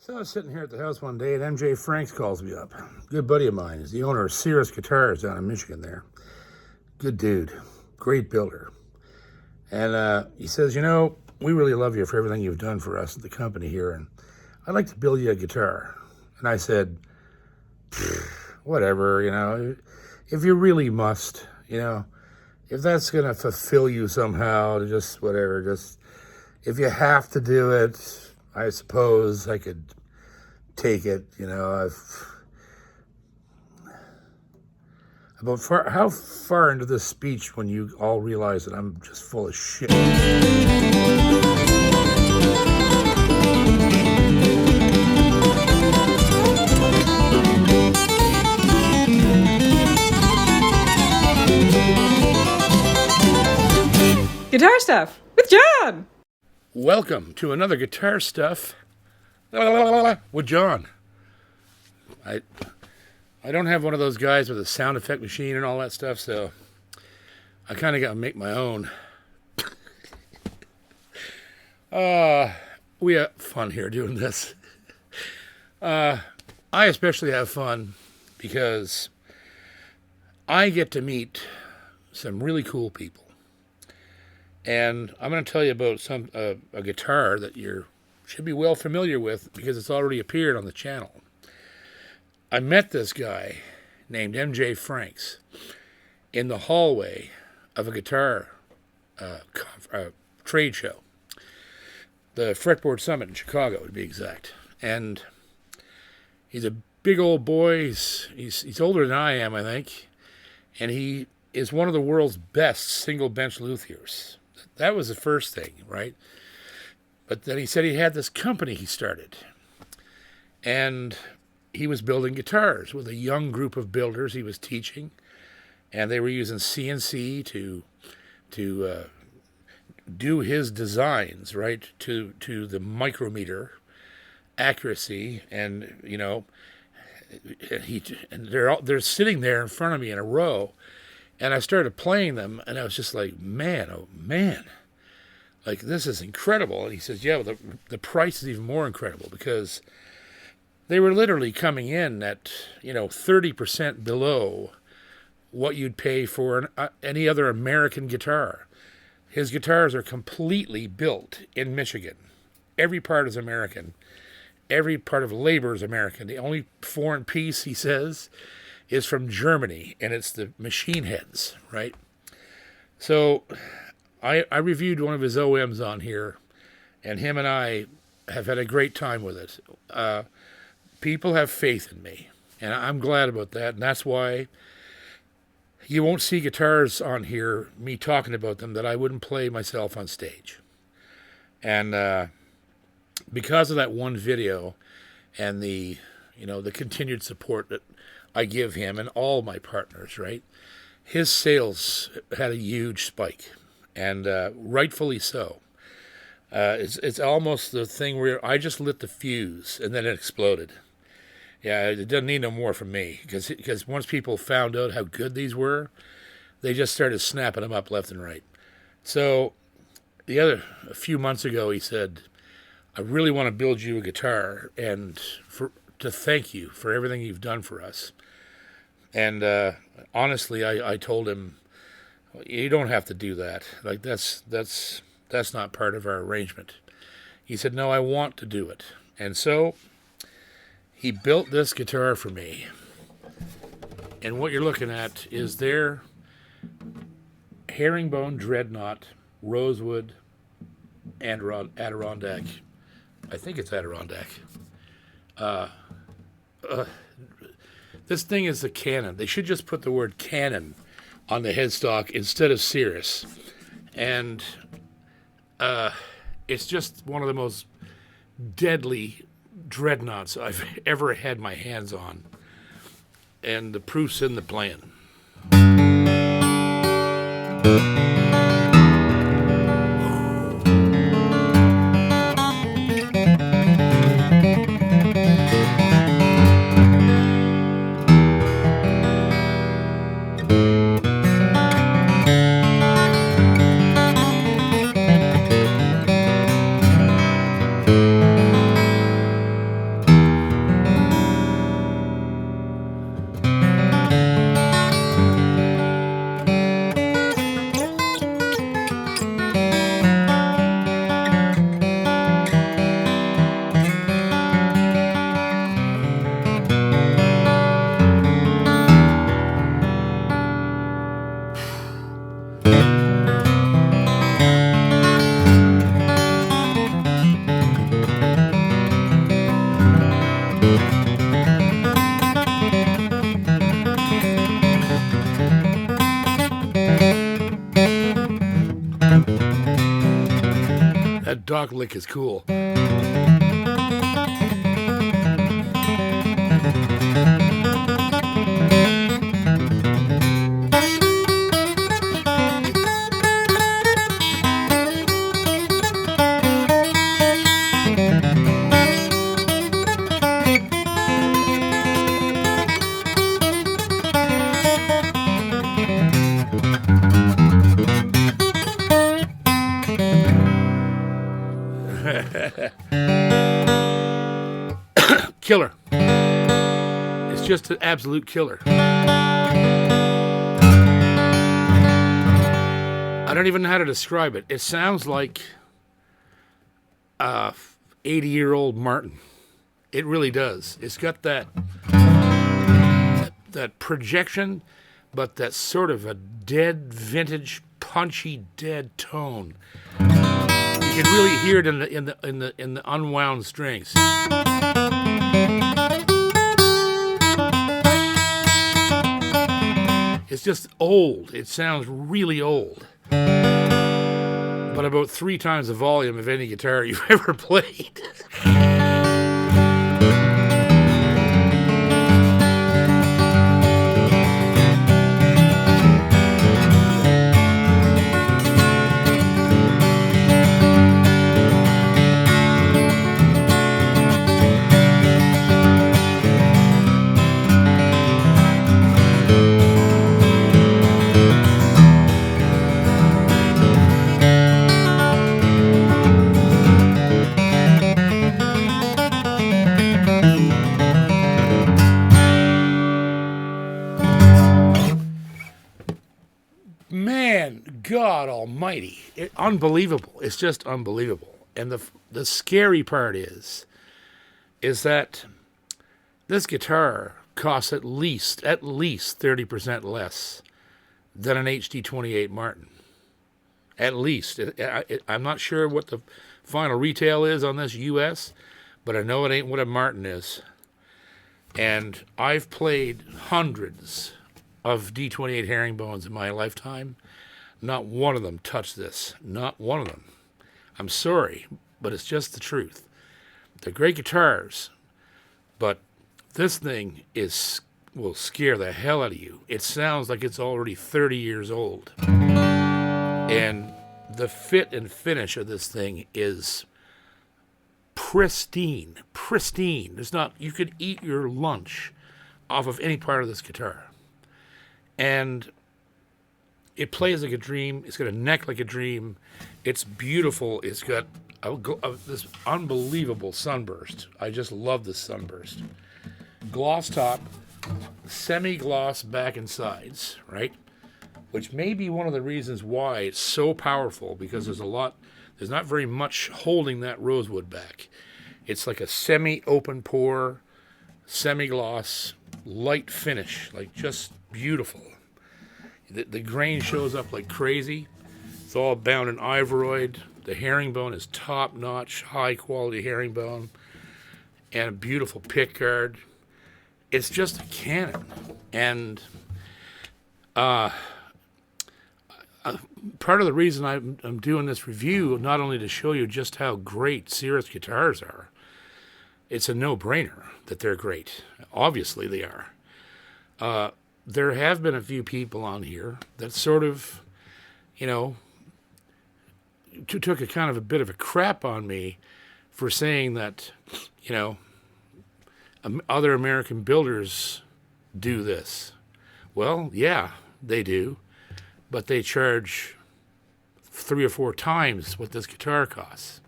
So I was sitting here at the house one day, and MJ Franks calls me up. Good buddy of mine. He's the owner of Cirrus Guitars down in Michigan there. Good dude. Great builder. And he says, you know, we really love you for everything you've done for us at the company here, and I'd like to build you a guitar. And I said, whatever, you know, if you really must, you know, if that's going to fulfill you somehow, just whatever, just if you have to do it, I suppose I could take it, you know. How far into this speech when you all realize that I'm just full of shit? Guitar Stuff with John. Welcome to another Guitar Stuff with John. I don't have one of those guys with a sound effect machine and all that stuff, so I kind of got to make my own. We have fun here doing this. I especially have fun because I get to meet some really cool people. And I'm going to tell you about a guitar that you should be well familiar with because it's already appeared on the channel. I met this guy named MJ Franks in the hallway of a guitar trade show. The Fretboard Summit in Chicago, to be exact. And he's a big old boy. He's older than I am, I think. And he is one of the world's best single bench luthiers. That was the first thing, right? But then he said he had this company he started. And he was building guitars with a young group of builders he was teaching. And they were using CNC to do his designs, right, to the micrometer accuracy. And, you know, they're sitting there in front of me in a row. And I started playing them, and I was just like, man, oh man, like this is incredible. And he says, yeah, well, the price is even more incredible because they were literally coming in at, 30% below what you'd pay for any other American guitar. His guitars are completely built in Michigan. Every part is American. Every part of labor is American. The only foreign piece, he says, is from Germany, and it's the machine heads, right? So I reviewed one of his OMs on here, and him and I have had a great time with it. People have faith in me, and I'm glad about that, and that's why you won't see guitars on here, me talking about them, that I wouldn't play myself on stage. And because of that one video and the continued support that I give him and all my partners, right? His sales had a huge spike, and rightfully so. It's almost the thing where I just lit the fuse and then it exploded. Yeah, it doesn't need no more from me because once people found out how good these were, they just started snapping them up left and right. So a few months ago, he said, I really want to build you a guitar and to thank you for everything you've done for us. And honestly, I told him, you don't have to do that. Like that's not part of our arrangement. He said, no, I want to do it. And so he built this guitar for me. And what you're looking at is their Herringbone Dreadnaught Rosewood Adirondack. I think it's Adirondack. This thing is a Canon. They should just put the word Canon on the headstock instead of Cirrus. And it's just one of the most deadly Dreadnaughts I've ever had my hands on. And the proof's in the playing. Doc lick is cool. Killer. It's just an absolute killer. I don't even know how to describe it. It sounds like a 80-year-old Martin. It really does. It's got that projection, but that sort of a dead, vintage, punchy, dead tone. You can really hear it in the unwound strings. It's just old. It sounds really old. But about 3 times the volume of any guitar you've ever played. Man, God almighty. Unbelievable. It's just unbelievable. And the scary part is that this guitar costs at least 30% less than an HD28 Martin. At least. I'm not sure what the final retail is on this US, but I know it ain't what a Martin is. And I've played hundreds of D28 Herringbones in my lifetime. Not one of them touched this. Not one of them. I'm sorry, but it's just the truth. They're great guitars, but this thing will scare the hell out of you. It sounds like it's already 30 years old. And the fit and finish of this thing is pristine. Pristine. You could eat your lunch off of any part of this guitar. And it plays like a dream. It's got a neck like a dream. It's beautiful. It's got this unbelievable sunburst. I just love this sunburst. Gloss top, semi-gloss back and sides, right? Which may be one of the reasons why it's so powerful, because there's not very much holding that rosewood back. It's like a semi-open pore, semi-gloss, light finish, like just beautiful. The grain shows up like crazy. It's all bound in ivory. The herringbone is top-notch, high-quality herringbone, and a beautiful pick guard. It's just a cannon. And part of the reason I'm doing this review, not only to show you just how great Cirrus guitars are, it's a no-brainer that they're great. Obviously they are. There have been a few people on here that sort of, took a kind of a bit of a crap on me for saying that, other American builders do this. Well, yeah, they do, but they charge 3 or 4 times what this guitar costs.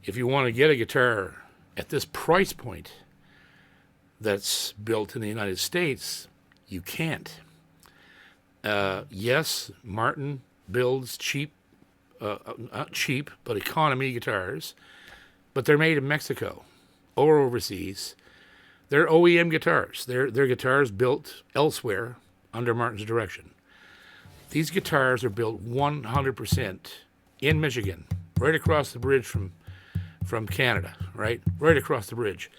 If you want to get a guitar at this price point that's built in the United States, you can't. Yes, Martin builds cheap, not cheap, but economy guitars, but they're made in Mexico or overseas. They're OEM guitars. They're guitars built elsewhere under Martin's direction. These guitars are built 100% in Michigan, right across the bridge from Canada, right across the bridge.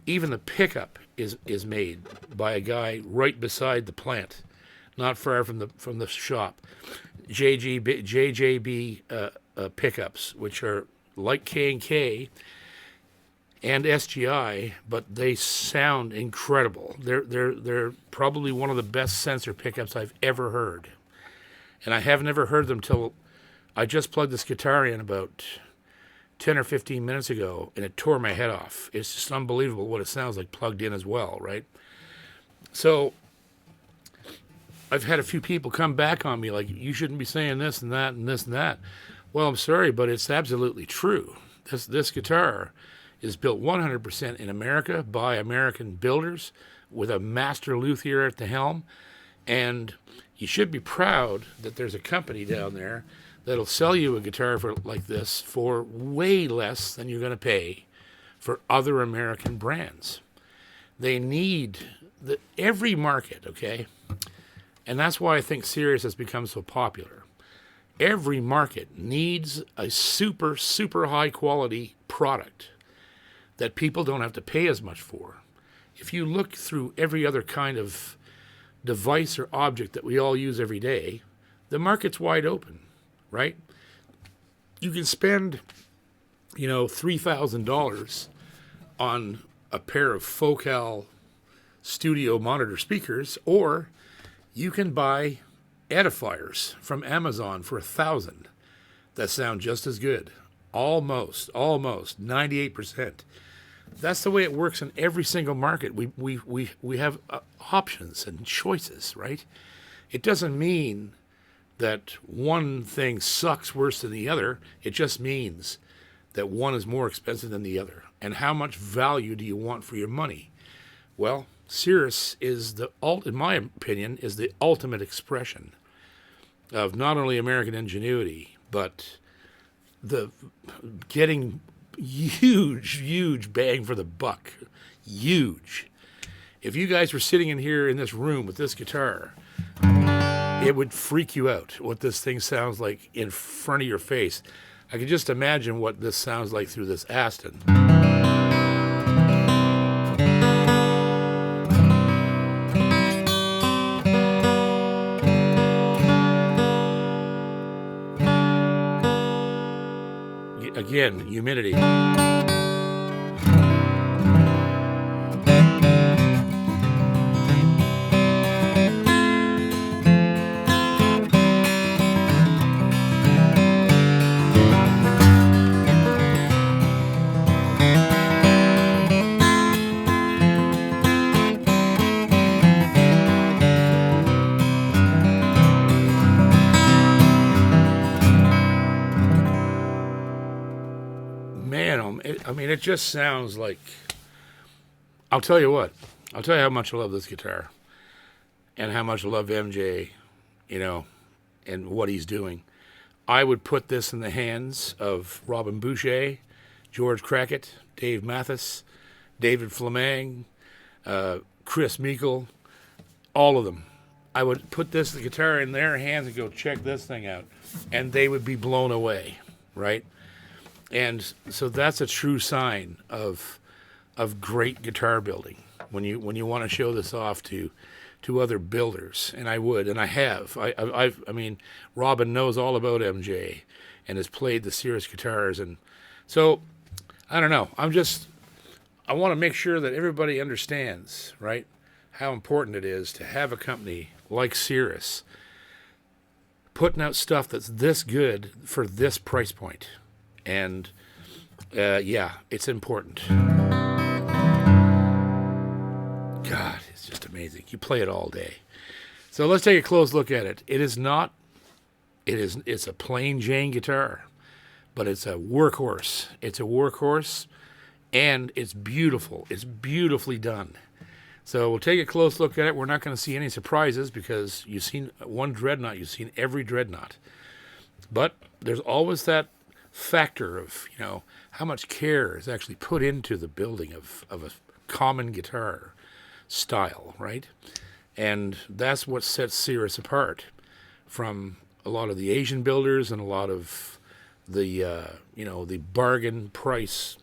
Even the pickup is made by a guy right beside the plant, not far from the shop. JJB pickups, which are like K&K and SGI, but they sound incredible. They're probably one of the best sensor pickups I've ever heard. And I have never heard them till I just plugged this guitar in about 10 or 15 minutes ago, and it tore my head off. It's just unbelievable what it sounds like plugged in as well, right? So I've had a few people come back on me like, you shouldn't be saying this and that and this and that. Well, I'm sorry, but it's absolutely true. This guitar is built 100% in America by American builders with a master luthier at the helm. And you should be proud that there's a company down there that'll sell you a guitar like this for way less than you're going to pay for other American brands. They need every market, okay? And that's why I think Cirrus has become so popular. Every market needs a super, super high quality product that people don't have to pay as much for. If you look through every other kind of device or object that we all use every day, the market's wide open, right? You can spend, $3,000 on a pair of Focal studio monitor speakers, or you can buy edifiers from Amazon for $1,000 that sound just as good. Almost 98%. That's the way it works in every single market. We have options and choices, right? It doesn't mean that one thing sucks worse than the other. It just means that one is more expensive than the other. And how much value do you want for your money? Well, Cirrus is in my opinion, is the ultimate expression of not only American ingenuity, but the getting huge bang for the buck. Huge. If you guys were sitting in here in this room with this guitar, it would freak you out what this thing sounds like in front of your face. I can just imagine what this sounds like through this Aston. Again, humidity. It just sounds like, I'll tell you how much I love this guitar and how much I love MJ, and what he's doing. I would put this in the hands of Robin Boucher, George Crackett, Dave Mathis, David Flameng, Chris Meikle, all of them. I would put the guitar in their hands and go, check this thing out, and they would be blown away, right? And so that's a true sign of great guitar building when you want to show this off to other builders. And I would, and I have. I mean, Robin knows all about MJ and has played the Cirrus guitars, and so I don't know. I want to make sure that everybody understands, right, how important it is to have a company like Cirrus putting out stuff that's this good for this price point. And it's important. God, it's just amazing. You play it all day. So let's take a close look at it. It's a plain Jane guitar, but it's a workhorse. It's a workhorse, and it's beautiful. It's beautifully done. So we'll take a close look at it. We're not going to see any surprises because you've seen one Dreadnaught. You've seen every Dreadnaught. But there's always that factor of how much care is actually put into the building of a common guitar style, right? And that's what sets Cirrus apart from a lot of the Asian builders and a lot of the the bargain price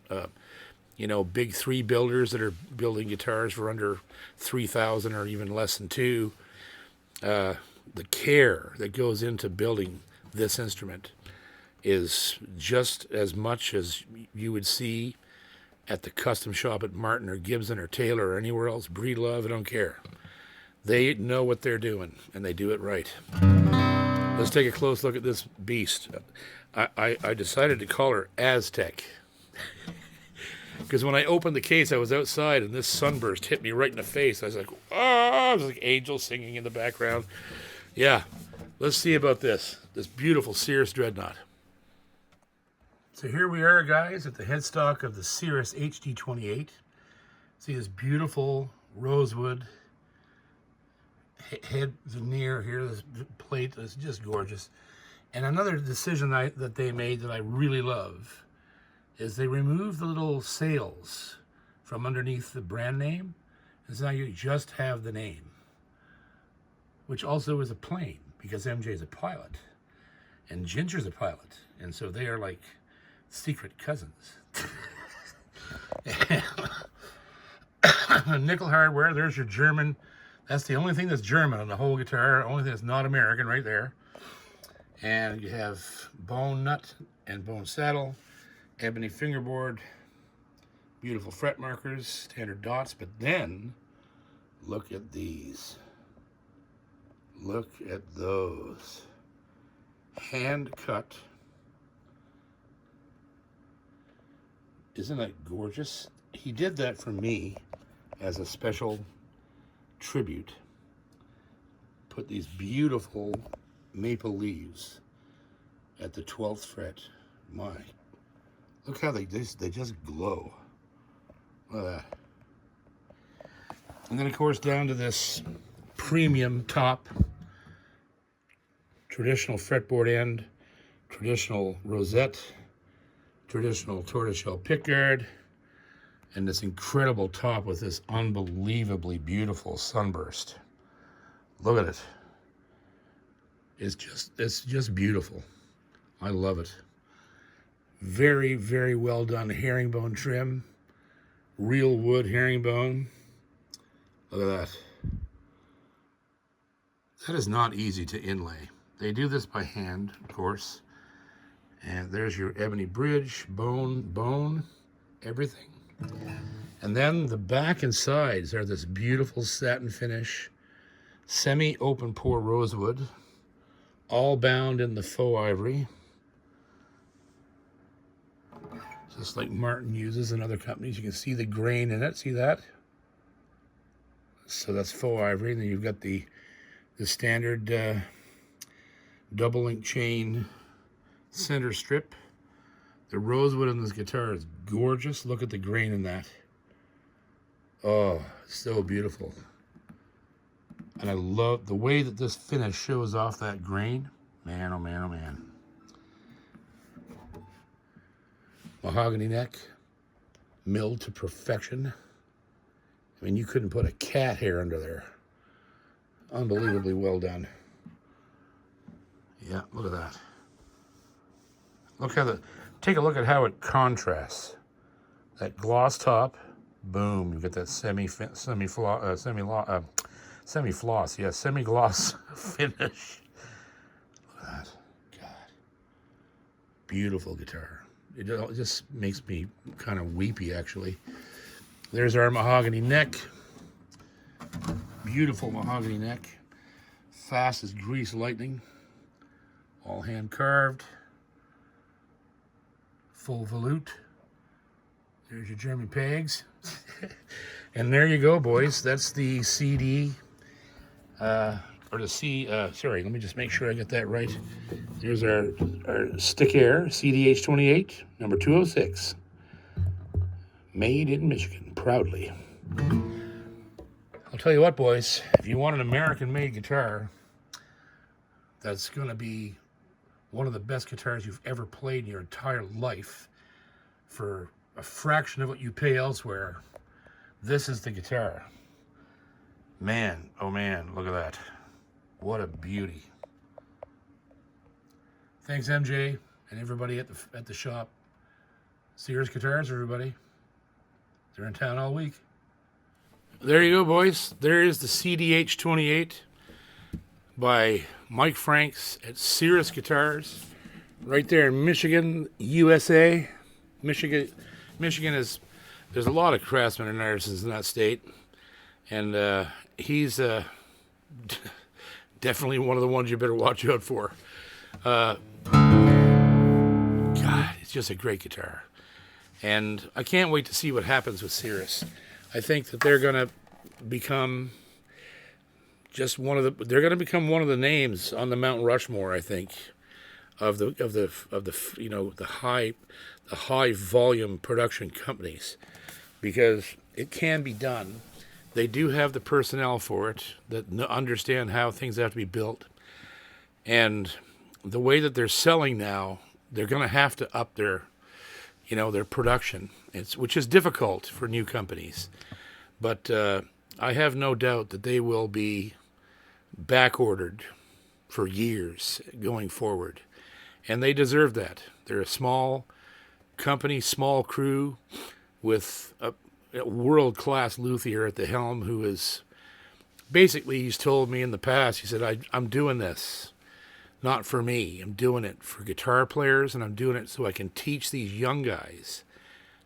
big three builders that are building guitars for under $3,000 or even less than $2,000. The care that goes into building this instrument is just as much as you would see at the custom shop at Martin or Gibson or Taylor or anywhere else. Breedlove, I don't care. They know what they're doing, and they do it right. Let's take a close look at this beast. I decided to call her Aztec. Because when I opened the case, I was outside, and this sunburst hit me right in the face. I was like, oh, it was like angels singing in the background. Yeah, let's see about this beautiful Cirrus Dreadnaught. So here we are, guys, at the headstock of the Cirrus HD28. See this beautiful rosewood head veneer here, this plate is just gorgeous. And another decision that they made that I really love is they removed the little sails from underneath the brand name, and so now you just have the name, which also is a plane, because MJ's a pilot, and Ginger's a pilot, and so they are like secret cousins. Nickel hardware, there's your German. That's the only thing that's German on the whole guitar, only thing that's not American right there. And you have bone nut and bone saddle, ebony fingerboard, beautiful fret markers, standard dots, but then look at these. Look at those. Hand cut. Isn't that gorgeous? He did that for me as a special tribute. Put these beautiful maple leaves at the 12th fret. My, look how they just glow. Look at that. And then of course down to this premium top, traditional fretboard end, traditional rosette, traditional tortoiseshell pickguard, and this incredible top with this unbelievably beautiful sunburst. Look at it. It's just beautiful. I love it. Very, very well done herringbone trim. Real wood herringbone. Look at that. That is not easy to inlay. They do this by hand, of course. And there's your ebony bridge, bone, everything. And then the back and sides are this beautiful satin finish, semi-open pore rosewood, all bound in the faux ivory. Just like Martin uses in other companies. You can see the grain in it, see that? So that's faux ivory. And then you've got the standard double link chain center strip. The rosewood in this guitar is gorgeous. Look at the grain in that. Oh, so beautiful. And I love the way that this finish shows off that grain. Man, oh man, oh man. Mahogany neck, milled to perfection. I mean, you couldn't put a cat hair under there. Unbelievably well done. Yeah, look at that. Look how take a look at how it contrasts. That gloss top, boom, you get that semi-gloss finish. Look at that. God. Beautiful guitar. It just makes me kind of weepy, actually. There's our mahogany neck. Beautiful mahogany neck. Fast as grease lightning. All hand carved. Full volute. There's your German pegs. And there you go, boys. That's the CD, or the sorry, let me just make sure I get that right. There's our Stick Air CDH28, number 206. Made in Michigan, proudly. I'll tell you what, boys, if you want an American-made guitar that's going to be one of the best guitars you've ever played in your entire life for a fraction of what you pay elsewhere, this is the guitar. Man, oh man, look at that. What a beauty. Thanks, MJ, and everybody at the shop. Cirrus Guitars, everybody. They're in town all week. There you go, boys. There is the CDH28 by Mike Franks at Cirrus Guitars. right there in Michigan, USA. Michigan is, there's a lot of craftsmen and artisans in that state, and he's definitely one of the ones you better watch out for. God, it's just a great guitar, and I can't wait to see what happens with Cirrus. I think that they're going to become just they're going to become one of the names on the Mount Rushmore, I think, of the you know, the high volume production companies, because it can be done. They do have the personnel for it that understand how things have to be built, and the way that they're selling now, they're going to have to up their, you know, their production. Which is difficult for new companies, but I have no doubt that they will be back ordered for years going forward, and they deserve that. They're a small company, small crew, with a world-class luthier at the helm, who is basically, he's told me in the past, he said, I'm doing this not for me, I'm doing it for guitar players, and I'm doing it so I can teach these young guys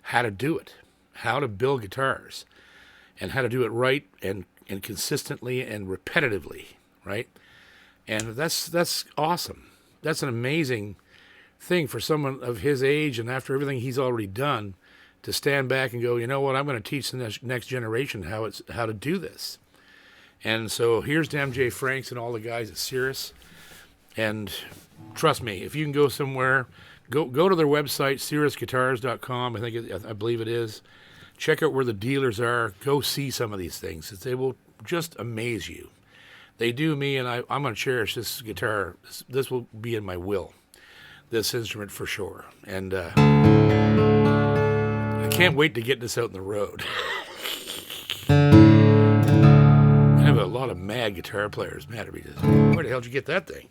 how to do it, how to build guitars, and how to do it right and consistently and repetitively, right? And that's awesome. That's an amazing thing for someone of his age, and after everything he's already done, to stand back and go, you know what, I'm going to teach the next generation how to do this. And so here's to MJ Franks and all the guys at Cirrus. And trust me, if you can go somewhere, go to their website, cirrusguitars.com. I believe it is. Check out where the dealers are. Go see some of these things. They will just amaze you. They do me, and I'm going to cherish this guitar. This will be in my will, this instrument for sure. And I can't wait to get this out in the road. I have a lot of mad guitar players mad at me. Where the hell did you get that thing?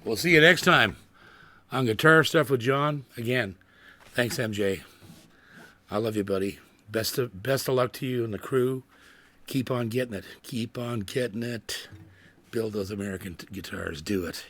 We'll see you next time on Guitar Stuff with John. Again, thanks, MJ. I love you, buddy. Best of luck to you and the crew. Keep on getting it. Keep on getting it. Build those American guitars. Do it.